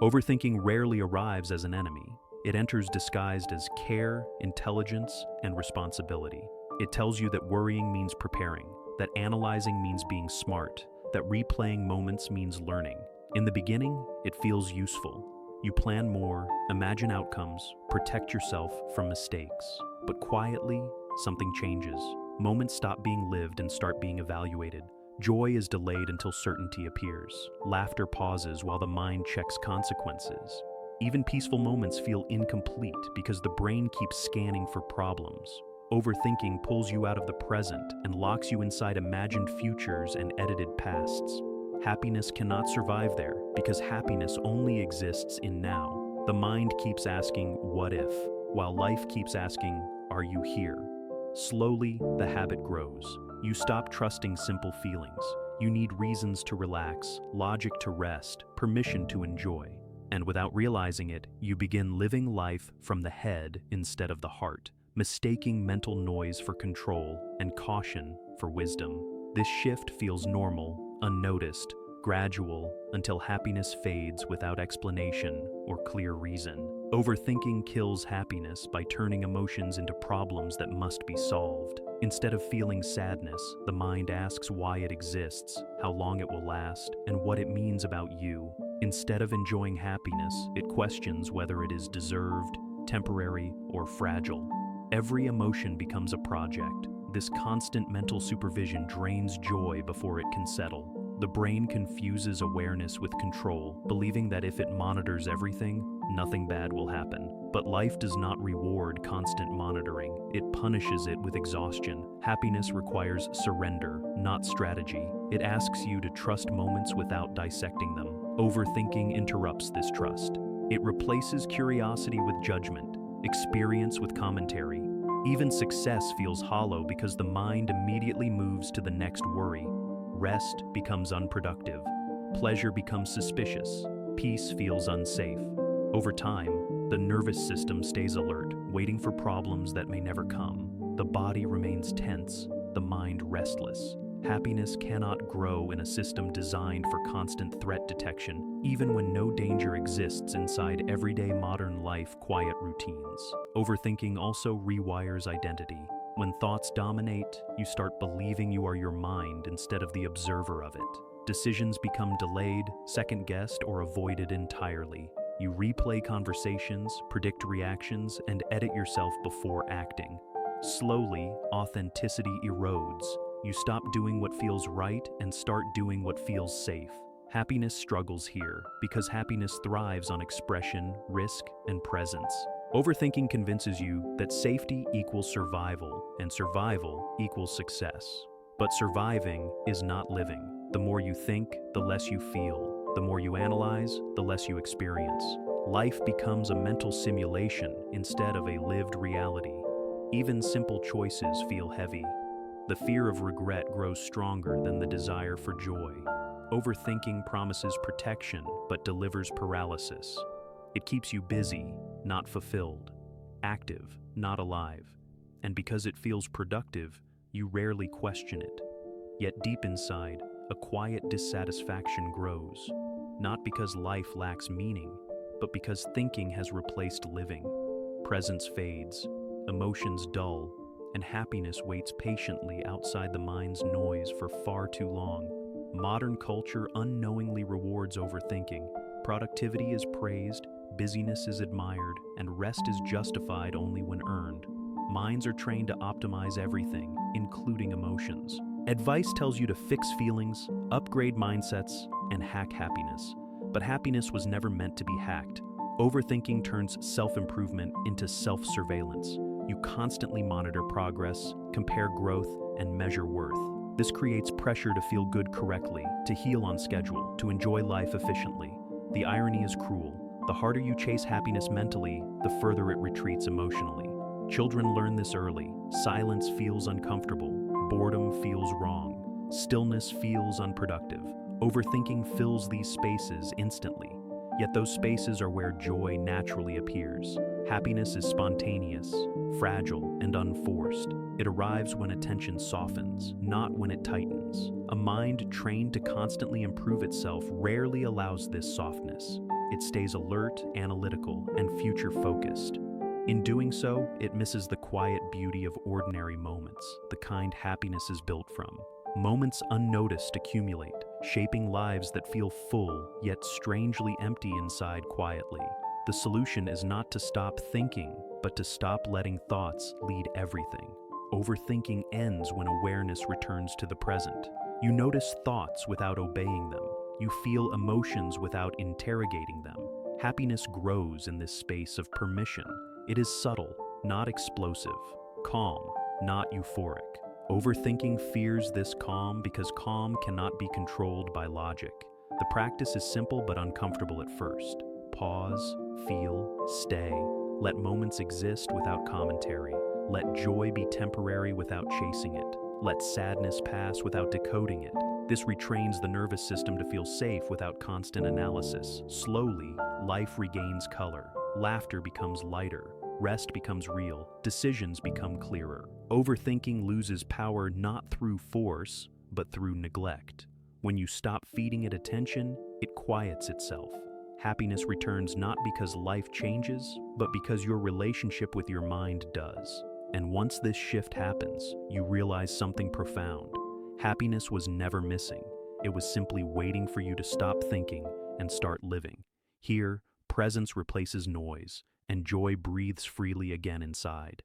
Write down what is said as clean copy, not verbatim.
Overthinking rarely arrives as an enemy. It enters disguised as care, intelligence, and responsibility. It tells you that worrying means preparing, that analyzing means being smart, that replaying moments means learning. In the beginning, it feels useful. You plan more, imagine outcomes, protect yourself from mistakes. But quietly, something changes. Moments stop being lived and start being evaluated. Joy is delayed until certainty appears. Laughter pauses while the mind checks consequences. Even peaceful moments feel incomplete because the brain keeps scanning for problems. Overthinking pulls you out of the present and locks you inside imagined futures and edited pasts. Happiness cannot survive there because happiness only exists in now. The mind keeps asking, what if? While life keeps asking, are you here? Slowly, the habit grows. You stop trusting simple feelings. You need reasons to relax, logic to rest, permission to enjoy. And without realizing it, you begin living life from the head instead of the heart, mistaking mental noise for control and caution for wisdom. This shift feels normal, unnoticed, gradual, until happiness fades without explanation or clear reason. Overthinking kills happiness by turning emotions into problems that must be solved. Instead of feeling sadness, the mind asks why it exists, how long it will last, and what it means about you. Instead of enjoying happiness, it questions whether it is deserved, temporary, or fragile. Every emotion becomes a project. This constant mental supervision drains joy before it can settle. The brain confuses awareness with control, believing that if it monitors everything, nothing bad will happen. But life does not reward constant monitoring. It punishes it with exhaustion. Happiness requires surrender, not strategy. It asks you to trust moments without dissecting them. Overthinking interrupts this trust. It replaces curiosity with judgment, experience with commentary. Even success feels hollow because the mind immediately moves to the next worry. Rest becomes unproductive. Pleasure becomes suspicious. Peace feels unsafe. Over time, the nervous system stays alert, waiting for problems that may never come. The body remains tense, the mind restless. Happiness cannot grow in a system designed for constant threat detection, even when no danger exists inside everyday modern life quiet routines. Overthinking also rewires identity. When thoughts dominate, you start believing you are your mind instead of the observer of it. Decisions become delayed, second-guessed, or avoided entirely. You replay conversations, predict reactions, and edit yourself before acting. Slowly, authenticity erodes. You stop doing what feels right and start doing what feels safe. Happiness struggles here because happiness thrives on expression, risk, and presence. Overthinking convinces you that safety equals survival and survival equals success. But surviving is not living. The more you think, the less you feel. The more you analyze, the less you experience. Life becomes a mental simulation instead of a lived reality. Even simple choices feel heavy. The fear of regret grows stronger than the desire for joy. Overthinking promises protection but delivers paralysis. It keeps you busy, not fulfilled, active, not alive. And because it feels productive, you rarely question it. Yet deep inside, a quiet dissatisfaction grows, not because life lacks meaning, but because thinking has replaced living. Presence fades, emotions dull, and happiness waits patiently outside the mind's noise for far too long. Modern culture unknowingly rewards overthinking. Productivity is praised, busyness is admired, and rest is justified only when earned. Minds are trained to optimize everything, including emotions. Advice tells you to fix feelings, upgrade mindsets, and hack happiness. But happiness was never meant to be hacked. Overthinking turns self-improvement into self-surveillance. You constantly monitor progress, compare growth, and measure worth. This creates pressure to feel good correctly, to heal on schedule, to enjoy life efficiently. The irony is cruel. The harder you chase happiness mentally, the further it retreats emotionally. Children learn this early. Silence feels uncomfortable. Boredom feels wrong. Stillness feels unproductive. Overthinking fills these spaces instantly. Yet those spaces are where joy naturally appears. Happiness is spontaneous, fragile, and unforced. It arrives when attention softens, not when it tightens. A mind trained to constantly improve itself rarely allows this softness. It stays alert, analytical, and future-focused. In doing so, it misses the quiet beauty of ordinary moments, the kind happiness is built from. Moments unnoticed accumulate, shaping lives that feel full, yet strangely empty inside quietly. The solution is not to stop thinking, but to stop letting thoughts lead everything. Overthinking ends when awareness returns to the present. You notice thoughts without obeying them. You feel emotions without interrogating them. Happiness grows in this space of permission. It is subtle, not explosive, calm, not euphoric. Overthinking fears this calm because calm cannot be controlled by logic. The practice is simple but uncomfortable at first. Pause, feel, stay. Let moments exist without commentary. Let joy be temporary without chasing it. Let sadness pass without decoding it. This retrains the nervous system to feel safe without constant analysis. Slowly, life regains color. Laughter becomes lighter. Rest becomes real. Decisions become clearer. Overthinking loses power not through force, but through neglect. When you stop feeding it attention, it quiets itself. Happiness returns not because life changes, but because your relationship with your mind does. And once this shift happens, you realize something profound. Happiness was never missing. It was simply waiting for you to stop thinking and start living. Here, presence replaces noise, and joy breathes freely again inside.